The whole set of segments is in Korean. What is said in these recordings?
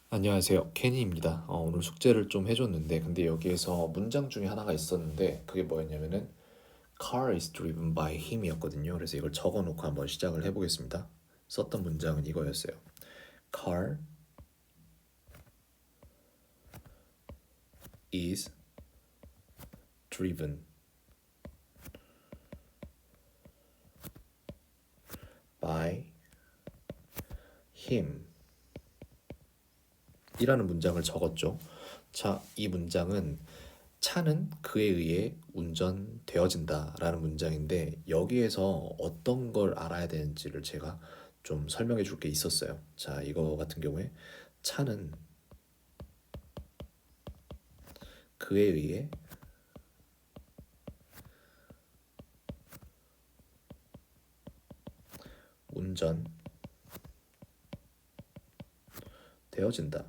안녕하세요. 케니입니다. 오늘 숙제를 좀 해줬는데, 근데 여기에서 문장 중에 하나가 있었는데, 그게 뭐였냐면은, Car is driven by him이었거든요. 그래서 이걸 적어놓고 한번 시작을 해보겠습니다. 썼던 문장은 이거였어요. Car is driven by him 이라는 문장을 적었죠. 자, 이 문장은 차는 그에 의해 운전되어진다라는 문장인데 여기에서 어떤 걸 알아야 되는지를 제가 좀 설명해 줄 게 있었어요. 자, 이거 같은 경우에 차는 그에 의해 운전되어진다.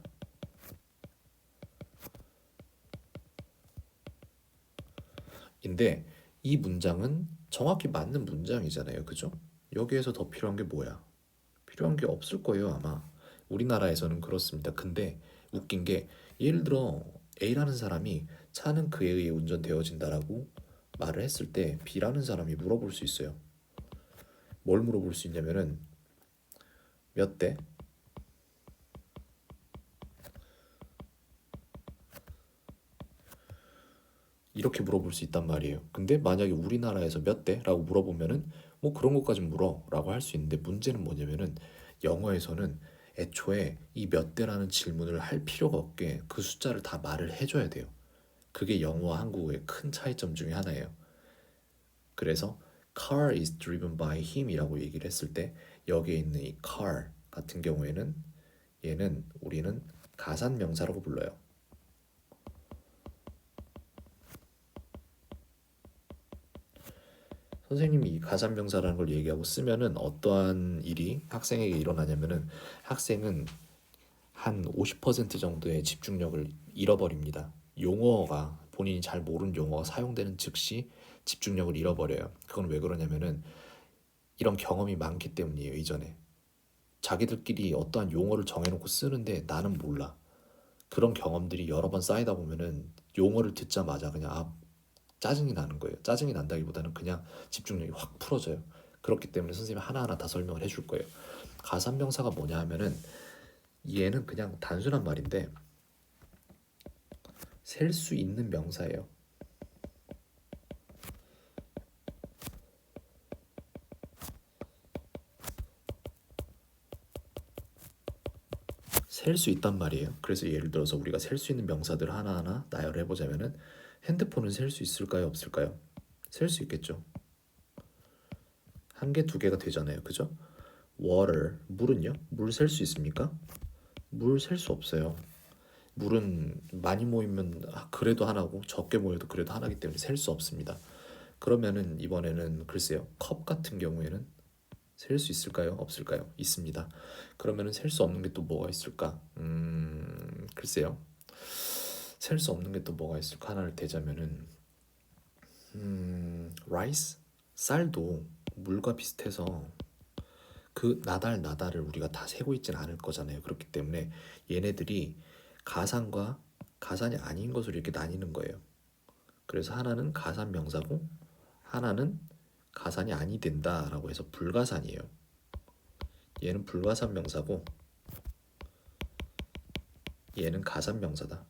인데 이 문장은 정확히 맞는 문장이잖아요. 그죠? 여기에서 더 필요한 게 뭐야? 필요한 게 없을 거예요, 아마. 우리나라에서는 그렇습니다. 근데 웃긴 게 예를 들어 A라는 사람이 차는 그에 의해 운전되어진다라고 말을 했을 때 B라는 사람이 물어볼 수 있어요. 뭘 물어볼 수 있냐면은 몇 대? 이렇게 물어볼 수 있단 말이에요. 근데 만약에 우리나라에서 몇 대라고 물어보면은 뭐 그런 것까지 물어라고 할 수 있는데 문제는 뭐냐면은 영어에서는 애초에 이 몇 대라는 질문을 할 필요가 없게 그 숫자를 다 말을 해줘야 돼요. 그게 영어와 한국어의 큰 차이점 중에 하나예요. 그래서 car is driven by him이라고 얘기를 했을 때 여기에 있는 이 car 같은 경우에는 얘는 우리는 가산 명사라고 불러요. 선생님이 이 가산명사라는 걸 얘기하고 쓰면은 어떠한 일이 학생에게 일어나냐면은 학생은 한 50% 정도의 집중력을 잃어버립니다. 용어가 본인이 잘 모르는 용어가 사용되는 즉시 집중력을 잃어버려요. 그건 왜 그러냐면은 이런 경험이 많기 때문이에요. 이전에 자기들끼리 어떠한 용어를 정해놓고 쓰는데 나는 몰라. 그런 경험들이 여러 번 쌓이다 보면은 용어를 듣자마자 그냥 짜증이 나는 거예요. 짜증이 난다기보다는 그냥 집중력이 확 풀어져요. 그렇기 때문에 선생님이 하나하나 다 설명을 해줄 거예요. 가산명사가 뭐냐 하면은 얘는 그냥 단순한 말인데 셀 수 있는 명사예요. 셀 수 있단 말이에요. 그래서 예를 들어서 우리가 셀 수 있는 명사들 하나하나 나열해 보자면은 핸드폰은 셀 수 있을까요? 없을까요? 셀 수 있겠죠. 한 개, 두 개가 되잖아요. 그죠? water, 물은요? 물 셀 수 있습니까? 물 셀 수 없어요. 물은 많이 모이면 그래도 하나고 적게 모여도 그래도 하나기 때문에 셀 수 없습니다. 그러면은 이번에는 글쎄요. 컵 같은 경우에는 셀 수 있을까요? 없을까요? 있습니다. 그러면은 셀 수 없는 게 또 뭐가 있을까? 글쎄요. 셀 수 없는 게 또 뭐가 있을까? 하나를 대자면은 라이스? 쌀도 물과 비슷해서 그 나달나달을 우리가 다 세고 있지는 않을 거잖아요. 그렇기 때문에 얘네들이 가산과 가산이 아닌 것으로 이렇게 나뉘는 거예요. 그래서 하나는 가산 명사고 하나는 가산이 아니 된다라고 해서 불가산이에요. 얘는 불가산 명사고 얘는 가산 명사다.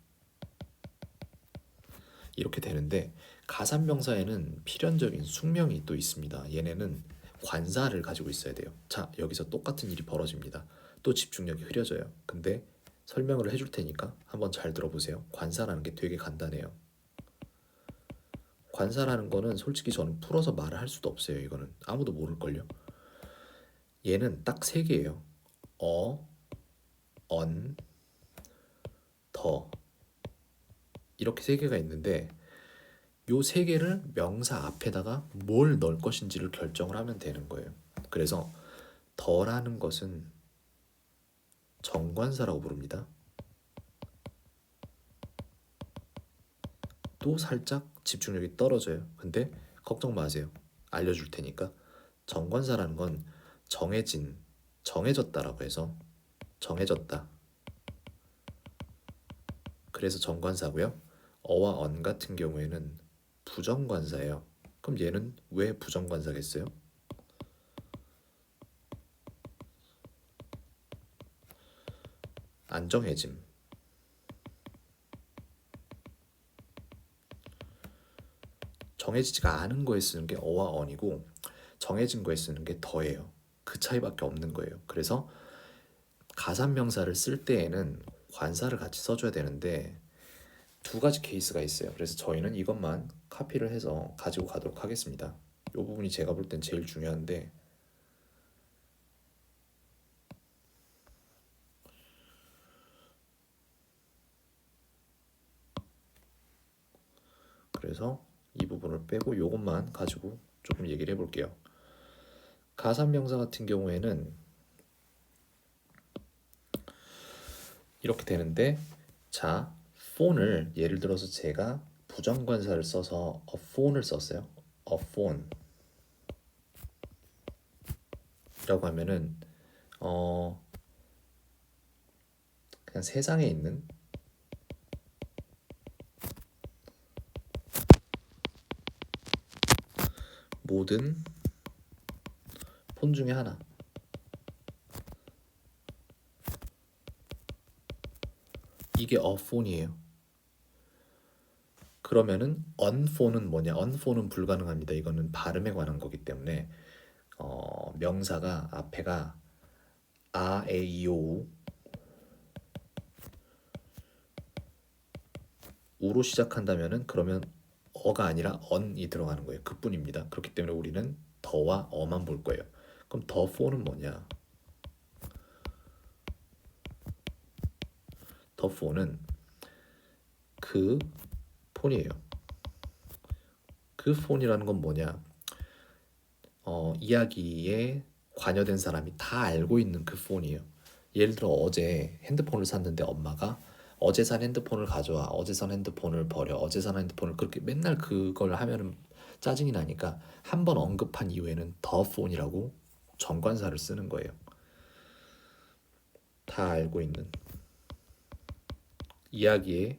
이렇게 되는데 가산 명사에는 필연적인 숙명이 또 있습니다. 얘네는 관사를 가지고 있어야 돼요. 자, 여기서 똑같은 일이 벌어집니다. 또 집중력이 흐려져요. 근데 설명을 해줄 테니까 한번 잘 들어보세요. 관사라는 게 되게 간단해요. 관사라는 거는 솔직히 저는 풀어서 말을 할 수도 없어요. 이거는 아무도 모를걸요. 얘는 딱 세 개예요. 어, 언, 더 이렇게 세 개가 있는데 요 세 개를 명사 앞에다가 뭘 넣을 것인지를 결정을 하면 되는 거예요. 그래서 더라는 것은 정관사라고 부릅니다. 또 살짝 집중력이 떨어져요. 근데 걱정 마세요. 알려줄 테니까. 정관사라는 건 정해진, 정해졌다라고 해서 정해졌다. 그래서 정관사고요. 어와 언 같은 경우에는 부정관사예요. 그럼 얘는 왜 부정관사겠어요? 안 정해짐. 정해지지가 않은 거에 쓰는 게 어와 언이고 정해진 거에 쓰는 게 더예요. 그 차이밖에 없는 거예요. 그래서 가산명사를 쓸 때에는 관사를 같이 써줘야 되는데 두 가지 케이스가 있어요. 그래서 저희는 이것만 카피를 해서 가지고 가도록 하겠습니다. 이 부분이 제가 볼 땐 제일 중요한데 그래서 이 부분을 빼고 이것만 가지고 조금 얘기를 해볼게요. 가산명사 같은 경우에는 이렇게 되는데 자, phone을 예를 들어서 제가 부정관사를 써서 a phone을 썼어요. a phone 라고 하면은 그냥 세상에 있는 모든 폰 중에 하나. 이게 a phone이에요. 그러면은 unphone은 뭐냐? unphone은 불가능합니다. 이거는 발음에 관한 거기 때문에 명사가 앞에가 a, e, i, o, 우로 시작한다면은 그러면 어가 아니라 on이 들어가는 거예요. 그뿐입니다. 그렇기 때문에 우리는 더와 어만 볼 거예요. 그럼 더 phone은 뭐냐? 더 phone은 그 폰이에요. 그 폰이라는 건 뭐냐? 이야기에 관여된 사람이 다 알고 있는 그 폰이에요. 예를 들어 어제 핸드폰을 샀는데 엄마가 어제 산 핸드폰을 가져와, 어제 산 핸드폰을 버려, 어제 산 핸드폰을 그렇게 맨날 그걸 하면은 짜증이 나니까 한 번 언급한 이후에는 더 폰이라고 정관사를 쓰는 거예요. 다 알고 있는 이야기에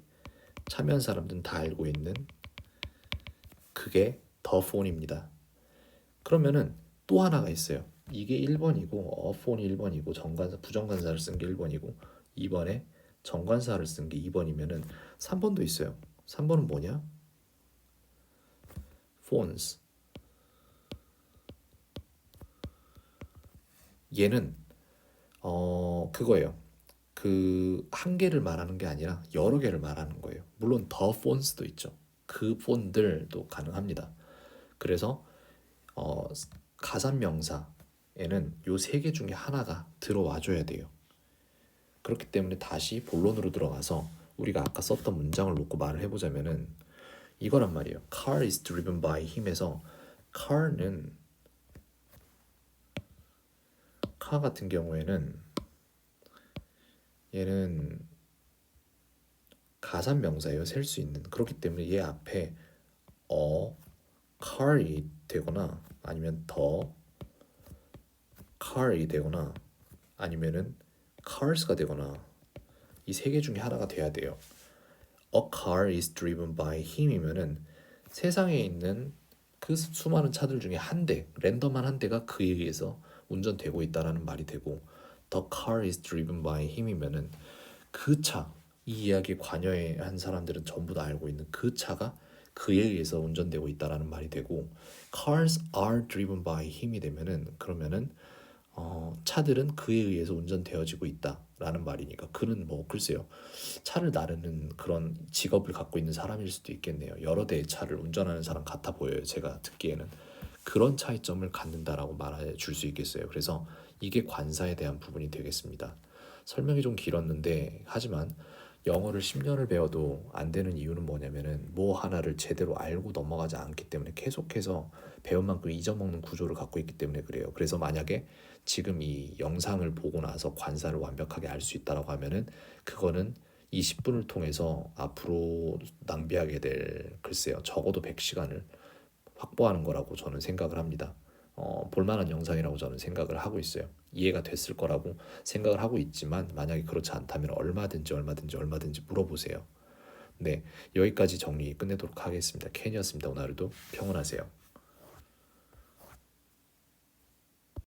참여한 사람들은 다 알고 있는 그게 더 폰입니다. 그러면은 또 하나가 있어요. 이게 1번이고 어폰이 1번이고 정관사 부정관사를 쓴 게 1번이고 2번에 정관사를 쓴 게 2번이면은 3번도 있어요. 3번은 뭐냐? phones. 얘는 그거예요. 그 한 개를 말하는 게 아니라 여러 개를 말하는 거예요. 물론 더 phones도 있죠. 그 폰들도 가능합니다. 그래서 어, 가산명사에는 요 세 개 중에 하나가 들어와 줘야 돼요. 그렇기 때문에 다시 본론으로 들어가서 우리가 아까 썼던 문장을 놓고 말을 해보자면은 이거란 말이에요. Car is driven by him에서 car는 car 같은 경우에는 얘는 가산명사예요. 셀 수 있는. 그렇기 때문에 얘 앞에 car이 되거나 아니면 더 car이 되거나 아니면은 cars가 되거나 이 세 개 중에 하나가 돼야 돼요. A car is driven by him이면은 세상에 있는 그 수많은 차들 중에 한 대, 랜덤한 한 대가 그에 의해서 운전되고 있다라는 말이 되고 The car is driven by him이면은 그 차, 이 이야기에 관여한 사람들은 전부 다 알고 있는 그 차가 그에 의해서 운전되고 있다라는 말이 되고 Cars are driven by him이 되면은 그러면은 차들은 그에 의해서 운전되어지고 있다라는 말이니까 그는 뭐 글쎄요 차를 나르는 그런 직업을 갖고 있는 사람일 수도 있겠네요. 여러 대의 차를 운전하는 사람 같아 보여요. 제가 듣기에는 그런 차이점을 갖는다라고 말해 줄 수 있겠어요. 그래서 이게 관사에 대한 부분이 되겠습니다. 설명이 좀 길었는데 하지만 영어를 10년을 배워도 안 되는 이유는 뭐냐면은 뭐 하나를 제대로 알고 넘어가지 않기 때문에 계속해서 배운 만큼 잊어먹는 구조를 갖고 있기 때문에 그래요. 그래서 만약에 지금 이 영상을 보고 나서 관사를 완벽하게 알 수 있다라고 하면은 그거는 이 10분을 통해서 앞으로 낭비하게 될 글쎄요 적어도 100시간을 확보하는 거라고 저는 생각을 합니다. 볼만한 영상이라고 저는 생각을 하고 있어요. 이해가 됐을 거라고 생각을 하고 있지만 만약에 그렇지 않다면 얼마든지 물어보세요. 네, 여기까지 정리 끝내도록 하겠습니다. 켄이었습니다. 오늘 하루도 평온하세요.